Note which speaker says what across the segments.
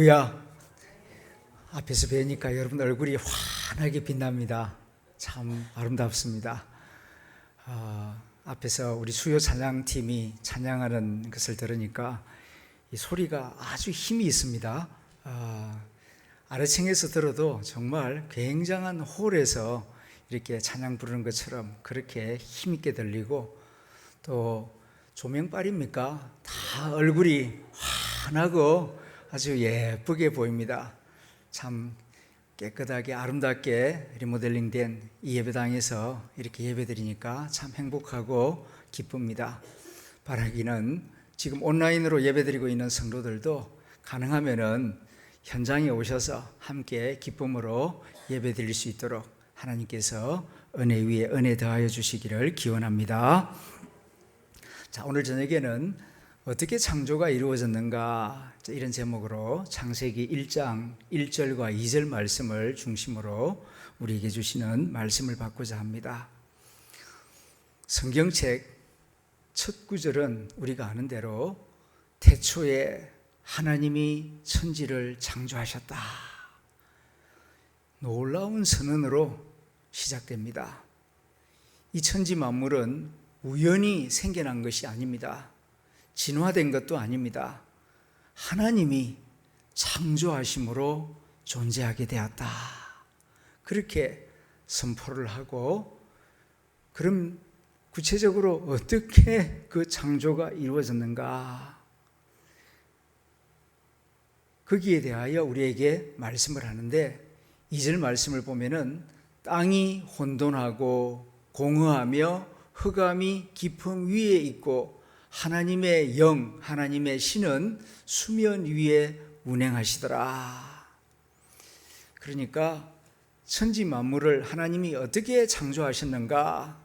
Speaker 1: 할렐루야. 앞에서 뵈니까 여러분 얼굴이 환하게 빛납니다. 참 아름답습니다. 앞에서 우리 수요 찬양팀이 찬양하는 것을 들으니까 이 소리가 아주 힘이 있습니다. 아래층에서 들어도 정말 굉장한 홀에서 이렇게 찬양 부르는 것처럼 그렇게 힘있게 들리고, 또 조명빨입니까? 다 얼굴이 환하고 아주 예쁘게 보입니다. 참 깨끗하게 아름답게 리모델링된 이 예배당에서 이렇게 예배드리니까 참 행복하고 기쁩니다. 바라기는 지금 온라인으로 예배드리고 있는 성도들도 가능하면은 현장에 오셔서 함께 기쁨으로 예배드릴 수 있도록 하나님께서 은혜 위에 은혜 더하여 주시기를 기원합니다. 자, 오늘 저녁에는 어떻게 창조가 이루어졌는가, 이런 제목으로 창세기 1장 1절과 2절 말씀을 중심으로 우리에게 주시는 말씀을 받고자 합니다. 성경책 첫 구절은 우리가 아는 대로 태초에 하나님이 천지를 창조하셨다, 놀라운 선언으로 시작됩니다. 이 천지 만물은 우연히 생겨난 것이 아닙니다. 진화된 것도 아닙니다. 하나님이 창조하심으로 존재하게 되었다, 그렇게 선포를 하고, 그럼 구체적으로 어떻게 그 창조가 이루어졌는가, 거기에 대하여 우리에게 말씀을 하는데, 2절 말씀을 보면은 땅이 혼돈하고 공허하며 흑암이 깊음 위에 있고 하나님의 영, 하나님의 신은 수면 위에 운행하시더라. 그러니까 천지 만물을 하나님이 어떻게 창조하셨는가?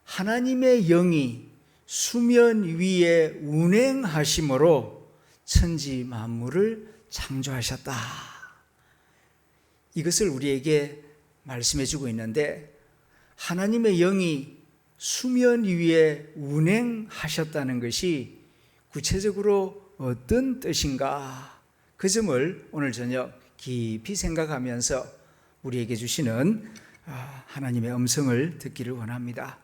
Speaker 1: 하나님의 영이 수면 위에 운행하심으로 천지 만물을 창조하셨다. 이것을 우리에게 말씀해 주고 있는데, 하나님의 영이 수면 위에 운행하셨다는 것이 구체적으로 어떤 뜻인가, 그 점을 오늘 저녁 깊이 생각하면서 우리에게 주시는 하나님의 음성을 듣기를 원합니다.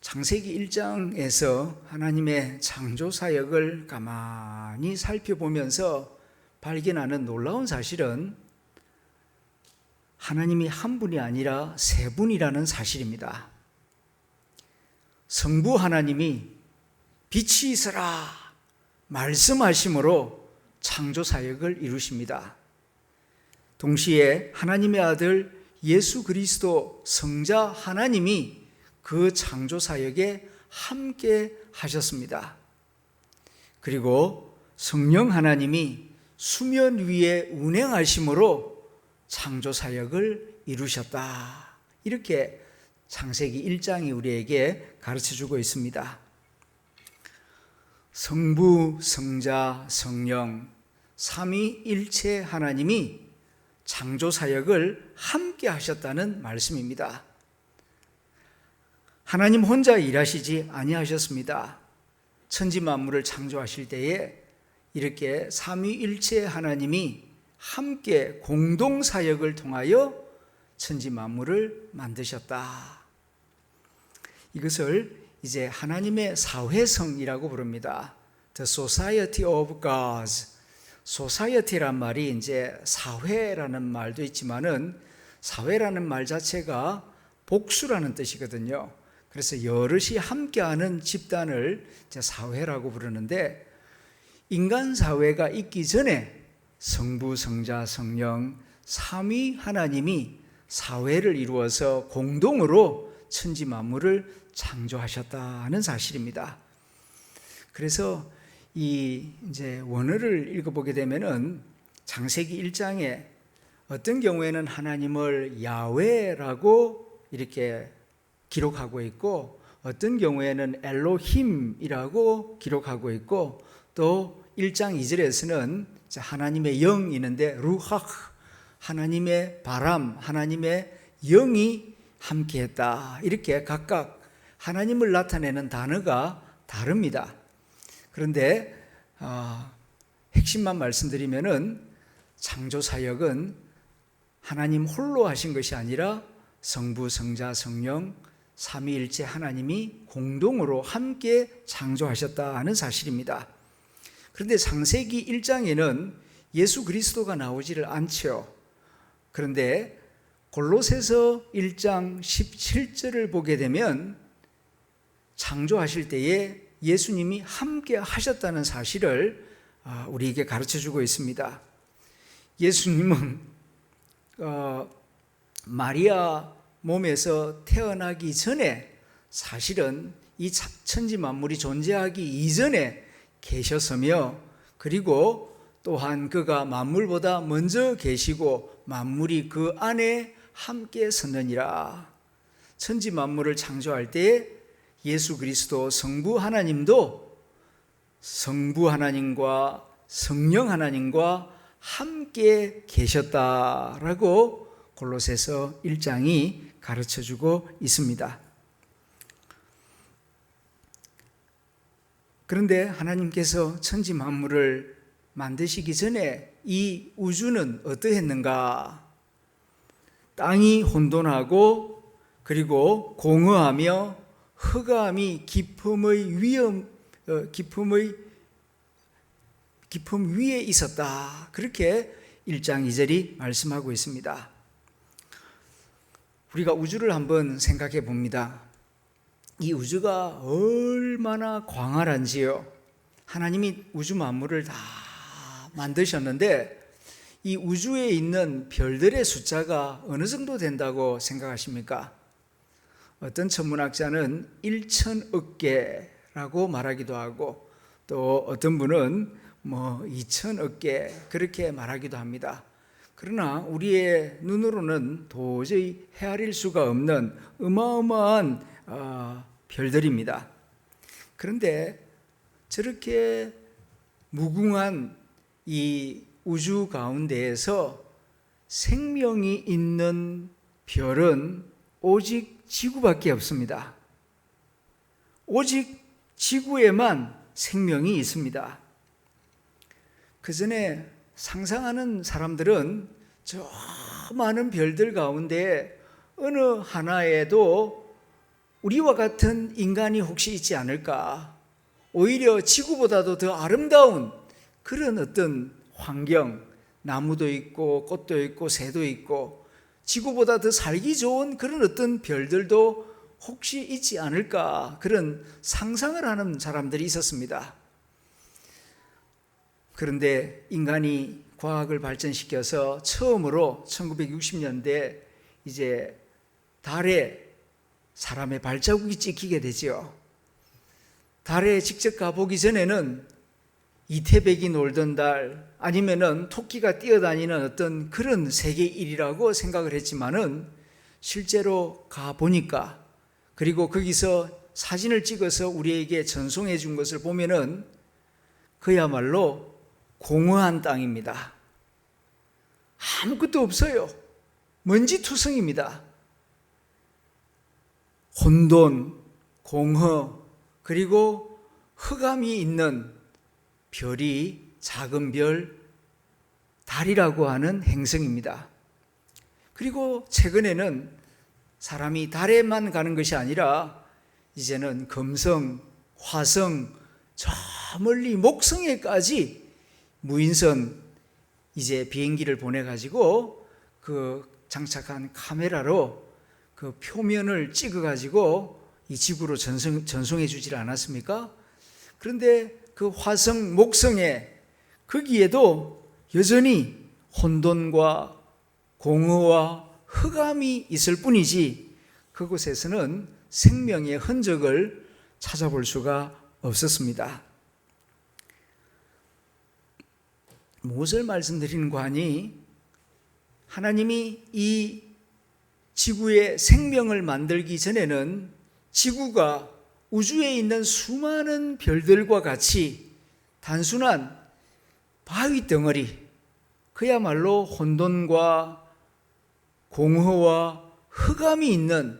Speaker 1: 창세기 1장에서 하나님의 창조 사역을 가만히 살펴보면서 발견하는 놀라운 사실은 하나님이 한 분이 아니라 세 분이라는 사실입니다. 성부 하나님이 빛이 있어라 말씀하심으로 창조 사역을 이루십니다. 동시에 하나님의 아들 예수 그리스도 성자 하나님이 그 창조 사역에 함께 하셨습니다. 그리고 성령 하나님이 수면 위에 운행하심으로 창조 사역을 이루셨다, 이렇게 창세기 1장이 우리에게 가르쳐주고 있습니다. 성부, 성자, 성령, 삼위일체 하나님이 창조 사역을 함께 하셨다는 말씀입니다. 하나님 혼자 일하시지 아니하셨습니다. 천지 만물을 창조하실 때에 이렇게 삼위일체 하나님이 함께 공동 사역을 통하여 천지 만물을 만드셨다. 이것을 이제 하나님의 사회성이라고 부릅니다. The Society of Gods. Society란 말이 이제 사회라는 말도 있지만은, 사회라는 말 자체가 복수라는 뜻이거든요. 그래서 여럿이 함께하는 집단을 이제 사회라고 부르는데, 인간 사회가 있기 전에 성부, 성자, 성령, 삼위 하나님이 사회를 이루어서 공동으로 천지 만물을 창조하셨다는 사실입니다. 그래서 이 이제 원어를 읽어보게 되면은 창세기 1장에 어떤 경우에는 하나님을 야훼라고 이렇게 기록하고 있고, 어떤 경우에는 엘로힘이라고 기록하고 있고, 또 1장 2절에서는 하나님의 영이 있는데 루하흐, 하나님의 바람, 하나님의 영이 함께했다, 이렇게 각각 하나님을 나타내는 단어가 다릅니다. 그런데 핵심만 말씀드리면은 창조 사역은 하나님 홀로 하신 것이 아니라 성부, 성자, 성령 삼위일체 하나님이 공동으로 함께 창조하셨다는 사실입니다. 그런데 창세기 1장에는 예수 그리스도가 나오지를 않죠. 그런데 골로새서 1장 17절을 보게 되면 창조하실 때에 예수님이 함께 하셨다는 사실을 우리에게 가르쳐주고 있습니다. 예수님은 마리아 몸에서 태어나기 전에 사실은 이 천지 만물이 존재하기 이전에 계셨으며, 그리고 또한 그가 만물보다 먼저 계시고 만물이 그 안에 함께 섰느니라. 천지 만물을 창조할 때 예수 그리스도 성부 하나님도 성부 하나님과 성령 하나님과 함께 계셨다라고 골로새서 1장이 가르쳐주고 있습니다. 그런데 하나님께서 천지 만물을 만드시기 전에 이 우주는 어떠했는가? 땅이 혼돈하고 그리고 공허하며 흑암이 깊음 위에 있었다. 그렇게 1장 2절이 말씀하고 있습니다. 우리가 우주를 한번 생각해 봅니다. 이 우주가 얼마나 광활한지요. 하나님이 우주 만물을 다 만드셨는데 이 우주에 있는 별들의 숫자가 어느 정도 된다고 생각하십니까? 어떤 천문학자는 1천억 개라고 말하기도 하고, 또 어떤 분은 2천억 개 그렇게 말하기도 합니다. 그러나 우리의 눈으로는 도저히 헤아릴 수가 없는 어마어마한 별들입니다. 그런데 저렇게 무궁한 이 우주 가운데에서 생명이 있는 별은 오직 지구밖에 없습니다. 오직 지구에만 생명이 있습니다. 그 전에 상상하는 사람들은 저 많은 별들 가운데 어느 하나에도 우리와 같은 인간이 혹시 있지 않을까? 오히려 지구보다도 더 아름다운 그런 어떤 환경, 나무도 있고 꽃도 있고 새도 있고 지구보다 더 살기 좋은 그런 어떤 별들도 혹시 있지 않을까? 그런 상상을 하는 사람들이 있었습니다. 그런데 인간이 과학을 발전시켜서 처음으로 1960년대 이제 달에 사람의 발자국이 찍히게 되죠. 달에 직접 가보기 전에는 이태백이 놀던 달, 아니면은 토끼가 뛰어다니는 어떤 그런 세계 일이라고 생각을 했지만은 실제로 가보니까, 그리고 거기서 사진을 찍어서 우리에게 전송해 준 것을 보면은 그야말로 공허한 땅입니다. 아무것도 없어요. 먼지투성입니다. 혼돈, 공허, 그리고 흑암이 있는 별이 작은 별, 달이라고 하는 행성입니다. 그리고 최근에는 사람이 달에만 가는 것이 아니라 이제는 금성, 화성, 저 멀리 목성에까지 무인선 이제 비행기를 보내가지고 그 장착한 카메라로 그 표면을 찍어가지고 이 지구로 전송해 주질 않았습니까? 그런데 그 화성, 목성에 거기에도 여전히 혼돈과 공허와 흑암이 있을 뿐이지 그곳에서는 생명의 흔적을 찾아볼 수가 없었습니다. 무엇을 말씀드리는가 하니, 하나님이 이 지구에 생명을 만들기 전에는 지구가 우주에 있는 수많은 별들과 같이 단순한 바위 덩어리, 그야말로 혼돈과 공허와 흑암이 있는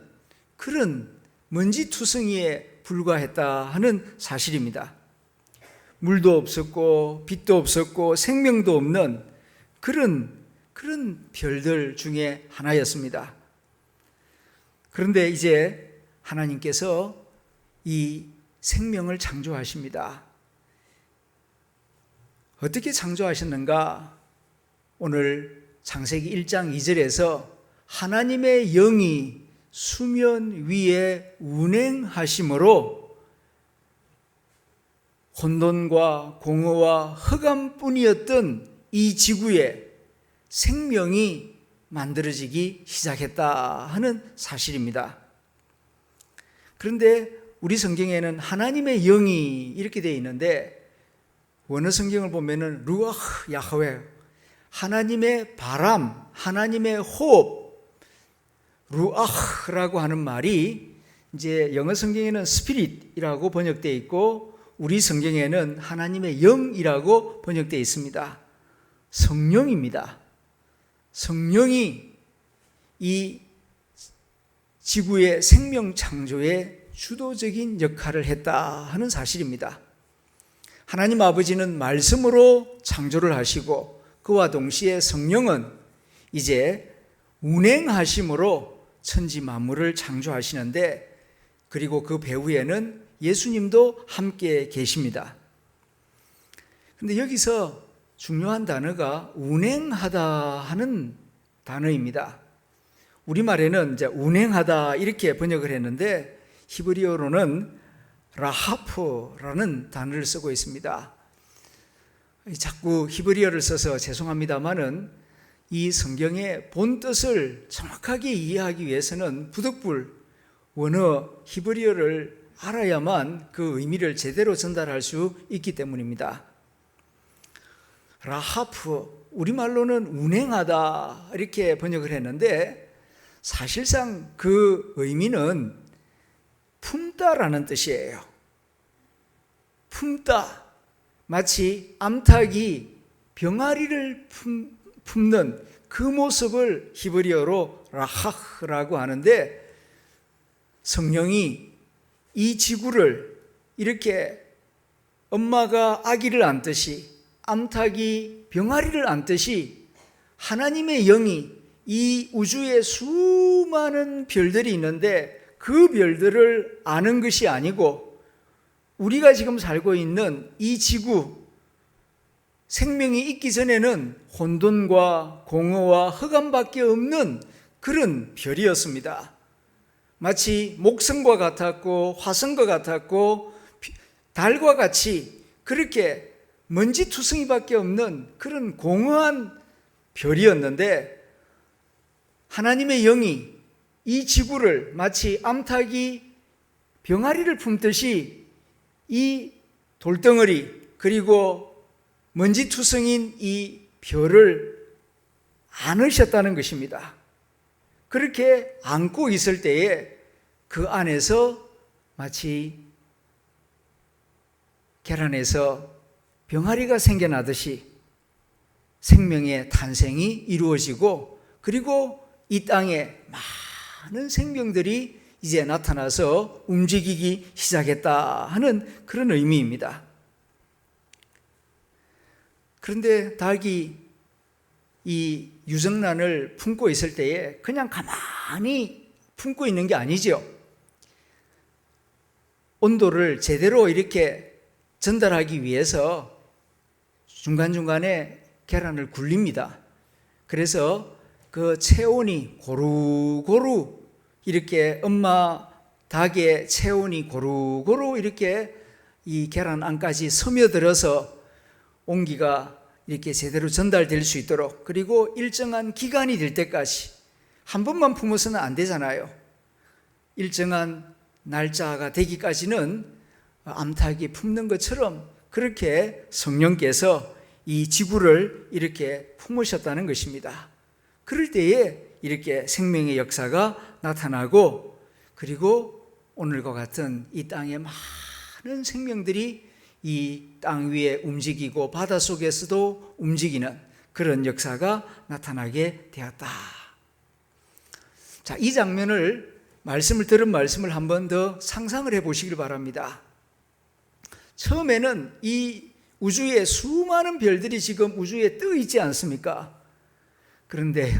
Speaker 1: 그런 먼지투성이에 불과했다 하는 사실입니다. 물도 없었고 빛도 없었고 생명도 없는 그런 별들 중에 하나였습니다. 그런데 이제 하나님께서 이 생명을 창조하십니다. 어떻게 창조하셨는가? 오늘 창세기 1장 2절에서 하나님의 영이 수면 위에 운행하심으로 혼돈과 공허와 흑암뿐이었던 이 지구에 생명이 만들어지기 시작했다 하는 사실입니다. 그런데 우리 성경에는 하나님의 영이 이렇게 되어 있는데 원어 성경을 보면은 루아흐 야흐웨, 하나님의 바람, 하나님의 호흡, 루아흐라고 하는 말이 이제 영어 성경에는 스피릿이라고 번역되어 있고 우리 성경에는 하나님의 영이라고 번역되어 있습니다. 성령입니다. 성령이 이 지구의 생명 창조에 주도적인 역할을 했다 하는 사실입니다. 하나님 아버지는 말씀으로 창조를 하시고 그와 동시에 성령은 이제 운행하심으로 천지 만물을 창조하시는데 그리고 그 배후에는 예수님도 함께 계십니다. 그런데 여기서 중요한 단어가 운행하다 하는 단어입니다. 우리말에는 이제 운행하다 이렇게 번역을 했는데 히브리어로는 라하프라는 단어를 쓰고 있습니다. 자꾸 히브리어를 써서 죄송합니다만은 이 성경의 본 뜻을 정확하게 이해하기 위해서는 부득불 원어 히브리어를 알아야만 그 의미를 제대로 전달할 수 있기 때문입니다. 라하프, 우리말로는 운행하다 이렇게 번역을 했는데 사실상 그 의미는 품다라는 뜻이에요. 품다, 마치 암탉이 병아리를 품는 그 모습을 히브리어로 라하흐라고 하는데 성령이 이 지구를 이렇게 엄마가 아기를 안듯이 암탉이 병아리를 안듯이 하나님의 영이 이 우주에 수많은 별들이 있는데 그 별들을 아는 것이 아니고 우리가 지금 살고 있는 이 지구, 생명이 있기 전에는 혼돈과 공허와 흑암밖에 없는 그런 별이었습니다. 마치 목성과 같았고 화성과 같았고 달과 같이 그렇게 먼지투성이밖에 없는 그런 공허한 별이었는데 하나님의 영이 이 지구를 마치 암탉이 병아리를 품듯이 이 돌덩어리 그리고 먼지투성인 이 별을 안으셨다는 것입니다. 그렇게 안고 있을 때에 그 안에서 마치 계란에서 병아리가 생겨나듯이 생명의 탄생이 이루어지고 그리고 이 땅에 많은 생명들이 이제 나타나서 움직이기 시작했다 하는 그런 의미입니다. 그런데 닭이 이 유정란을 품고 있을 때에 그냥 가만히 품고 있는 게 아니죠. 온도를 제대로 이렇게 전달하기 위해서 중간중간에 계란을 굴립니다. 그래서 그 체온이 고루고루 이렇게 엄마 닭의 체온이 고루고루 이렇게 이 계란 안까지 스며들어서 온기가 이렇게 제대로 전달될 수 있도록 그리고 일정한 기간이 될 때까지 한 번만 품어서는 안 되잖아요. 일정한 날짜가 되기까지는 암탉이 품는 것처럼 그렇게 성령께서 이 지구를 이렇게 품으셨다는 것입니다. 그럴 때에 이렇게 생명의 역사가 나타나고 그리고 오늘과 같은 이 땅에 많은 생명들이 이 땅 위에 움직이고 바닷속에서도 움직이는 그런 역사가 나타나게 되었다. 자, 이 장면을 들은 말씀을 한 번 더 상상을 해 보시길 바랍니다. 처음에는 이 우주에 수많은 별들이 지금 우주에 떠 있지 않습니까? 그런데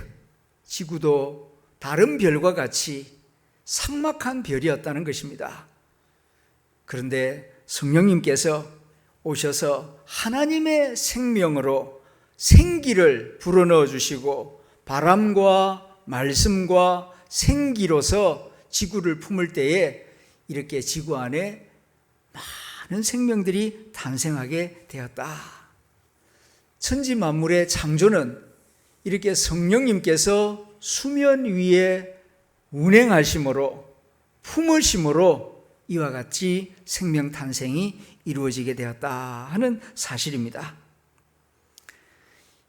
Speaker 1: 지구도 다른 별과 같이 삭막한 별이었다는 것입니다. 그런데 성령님께서 오셔서 하나님의 생명으로 생기를 불어넣어 주시고 바람과 말씀과 생기로서 지구를 품을 때에 이렇게 지구 안에 많은 생명들이 탄생하게 되었다. 천지 만물의 창조는 이렇게 성령님께서 수면 위에 운행하심으로 품으심으로 이와 같이 생명 탄생이 이루어지게 되었다 하는 사실입니다.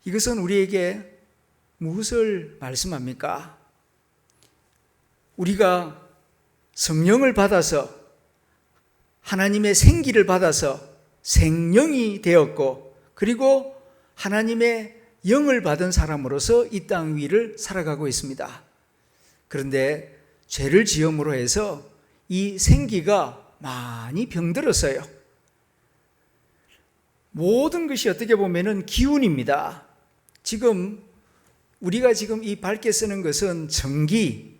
Speaker 1: 이것은 우리에게 무엇을 말씀합니까? 우리가 성령을 받아서 하나님의 생기를 받아서 생령이 되었고 그리고 하나님의 영을 받은 사람으로서 이 땅 위를 살아가고 있습니다. 그런데 죄를 지음으로 해서 이 생기가 많이 병들었어요. 모든 것이 어떻게 보면은 기운입니다. 우리가 지금 이 밝게 쓰는 것은 전기,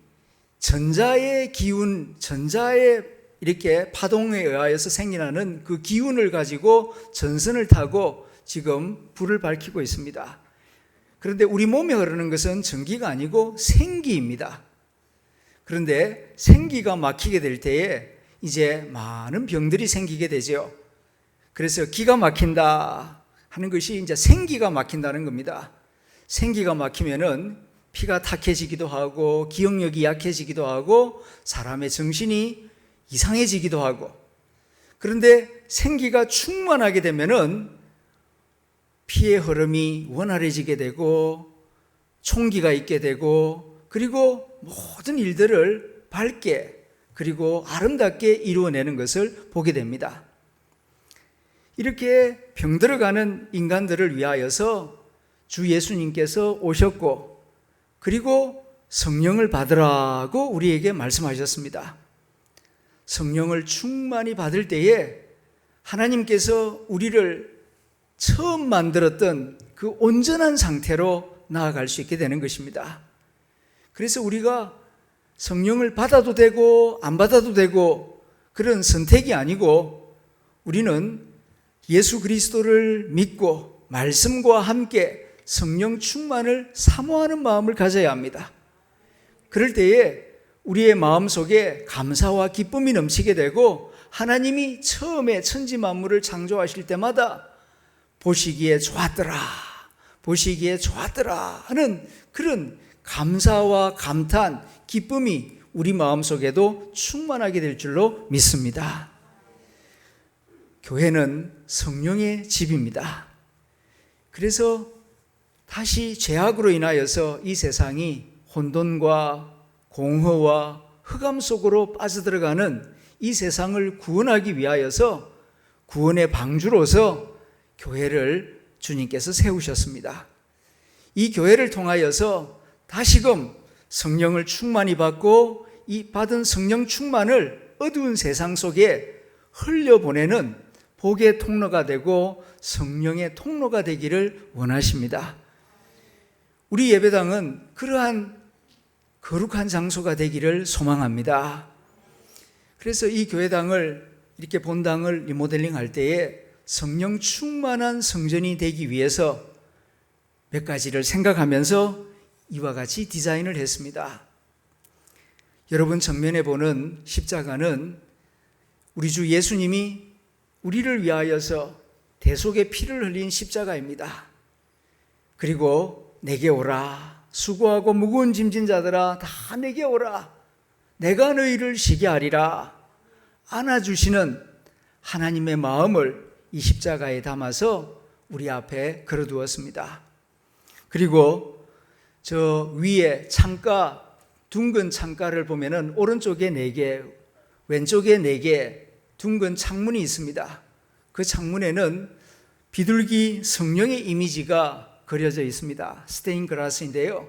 Speaker 1: 전자의 기운, 전자의 이렇게 파동에 의하여서 생겨나는 그 기운을 가지고 전선을 타고 지금 불을 밝히고 있습니다. 그런데 우리 몸에 흐르는 것은 전기가 아니고 생기입니다. 그런데 생기가 막히게 될 때에 이제 많은 병들이 생기게 되죠. 그래서 기가 막힌다 하는 것이 이제 생기가 막힌다는 겁니다. 생기가 막히면은 피가 탁해지기도 하고 기억력이 약해지기도 하고 사람의 정신이 이상해지기도 하고, 그런데 생기가 충만하게 되면은 피의 흐름이 원활해지게 되고 총기가 있게 되고 그리고 모든 일들을 밝게 그리고 아름답게 이루어내는 것을 보게 됩니다. 이렇게 병들어가는 인간들을 위하여서 주 예수님께서 오셨고 그리고 성령을 받으라고 우리에게 말씀하셨습니다. 성령을 충만히 받을 때에 하나님께서 우리를 처음 만들었던 그 온전한 상태로 나아갈 수 있게 되는 것입니다. 그래서 우리가 성령을 받아도 되고 안 받아도 되고 그런 선택이 아니고 우리는 예수 그리스도를 믿고 말씀과 함께 성령 충만을 사모하는 마음을 가져야 합니다. 그럴 때에 우리의 마음속에 감사와 기쁨이 넘치게 되고 하나님이 처음에 천지 만물을 창조하실 때마다 보시기에 좋았더라 하는 그런 감사와 감탄, 기쁨이 우리 마음속에도 충만하게 될 줄로 믿습니다. 교회는 성령의 집입니다. 그래서 다시 죄악으로 인하여서 이 세상이 혼돈과 공허와 흑암 속으로 빠져들어가는 이 세상을 구원하기 위하여서 구원의 방주로서 교회를 주님께서 세우셨습니다. 이 교회를 통하여서 다시금 성령을 충만히 받고 이 받은 성령 충만을 어두운 세상 속에 흘려보내는 복의 통로가 되고 성령의 통로가 되기를 원하십니다. 우리 예배당은 그러한 거룩한 장소가 되기를 소망합니다. 그래서 이 교회당을 이렇게 본당을 리모델링 할 때에 성령 충만한 성전이 되기 위해서 몇 가지를 생각하면서 이와 같이 디자인을 했습니다. 여러분 정면에 보는 십자가는 우리 주 예수님이 우리를 위하여서 대속의 피를 흘린 십자가입니다. 그리고 내게 오라, 수고하고 무거운 짐진 자들아 다 내게 오라, 내가 너희를 쉬게 하리라 안아주시는 하나님의 마음을 이 십자가에 담아서 우리 앞에 걸어두었습니다. 그리고 저 위에 창가, 둥근 창가를 보면은 오른쪽에 4개, 왼쪽에 4개 둥근 창문이 있습니다. 그 창문에는 비둘기 성령의 이미지가 그려져 있습니다. 스테인 글라스인데요.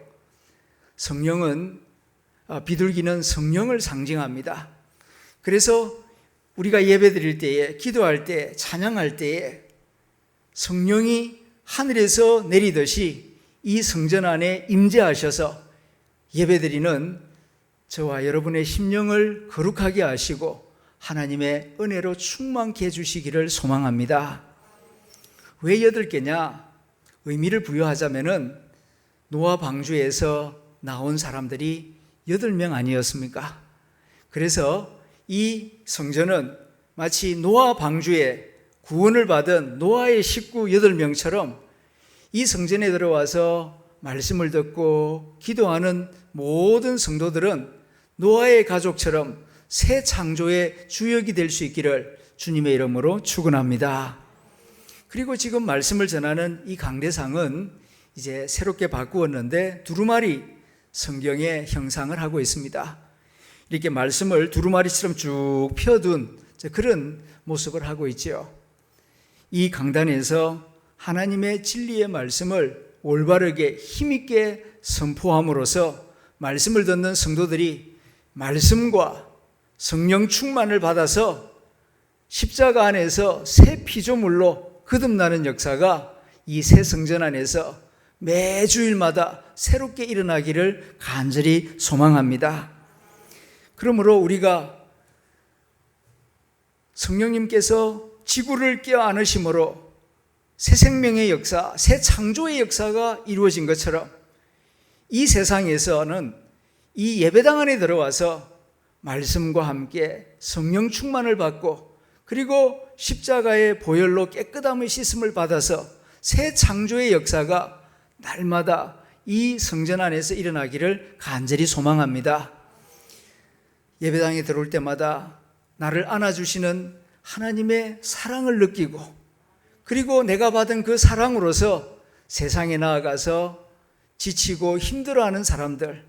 Speaker 1: 비둘기는 성령을 상징합니다. 그래서 우리가 예배드릴 때에, 기도할 때, 찬양할 때에 성령이 하늘에서 내리듯이 이 성전 안에 임재하셔서 예배드리는 저와 여러분의 심령을 거룩하게 하시고 하나님의 은혜로 충만케 해주시기를 소망합니다. 왜 8개냐? 의미를 부여하자면은 노아 방주에서 나온 사람들이 8명 아니었습니까? 그래서 이 성전은 마치 노아 방주에 구원을 받은 노아의 식구 8명처럼 이 성전에 들어와서 말씀을 듣고 기도하는 모든 성도들은 노아의 가족처럼 새 창조의 주역이 될 수 있기를 주님의 이름으로 축원합니다. 그리고 지금 말씀을 전하는 이 강대상은 이제 새롭게 바꾸었는데 두루마리 성경의 형상을 하고 있습니다. 이렇게 말씀을 두루마리처럼 쭉 펴둔 그런 모습을 하고 있죠. 이 강단에서 하나님의 진리의 말씀을 올바르게 힘있게 선포함으로써 말씀을 듣는 성도들이 말씀과 성령 충만을 받아서 십자가 안에서 새 피조물로 거듭나는 역사가 이 새 성전 안에서 매주일마다 새롭게 일어나기를 간절히 소망합니다. 그러므로 우리가 성령님께서 지구를 껴안으심으로 새 생명의 역사, 새 창조의 역사가 이루어진 것처럼 이 세상에서는 이 예배당 안에 들어와서 말씀과 함께 성령 충만을 받고 그리고 십자가의 보혈로 깨끗함의 씻음을 받아서 새 창조의 역사가 날마다 이 성전 안에서 일어나기를 간절히 소망합니다. 예배당에 들어올 때마다 나를 안아주시는 하나님의 사랑을 느끼고 그리고 내가 받은 그 사랑으로서 세상에 나아가서 지치고 힘들어하는 사람들,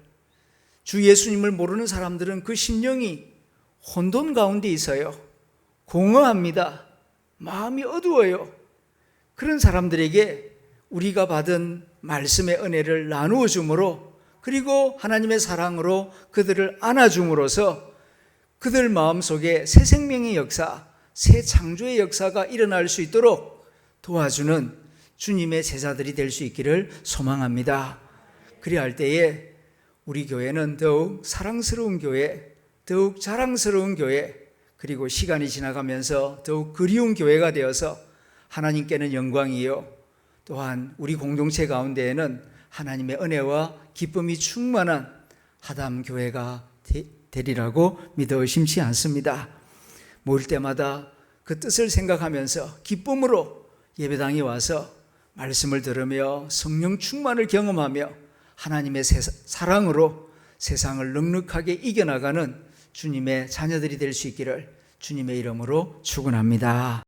Speaker 1: 주 예수님을 모르는 사람들은 그 심령이 혼돈 가운데 있어요. 공허합니다. 마음이 어두워요. 그런 사람들에게 우리가 받은 말씀의 은혜를 나누어 줌으로 그리고 하나님의 사랑으로 그들을 안아줌으로써 그들 마음속에 새 생명의 역사, 새 창조의 역사가 일어날 수 있도록 도와주는 주님의 제자들이 될 수 있기를 소망합니다. 그리야 할 때에 우리 교회는 더욱 사랑스러운 교회, 더욱 자랑스러운 교회, 그리고 시간이 지나가면서 더욱 그리운 교회가 되어서 하나님께는 영광이요 또한 우리 공동체 가운데에는 하나님의 은혜와 기쁨이 충만한 하담 교회가 되리라고 믿어 의심치 않습니다. 모일 때마다 그 뜻을 생각하면서 기쁨으로 예배당에 와서 말씀을 들으며 성령 충만을 경험하며 하나님의 사랑으로 세상을 넉넉하게 이겨나가는 주님의 자녀들이 될 수 있기를 주님의 이름으로 축원합니다.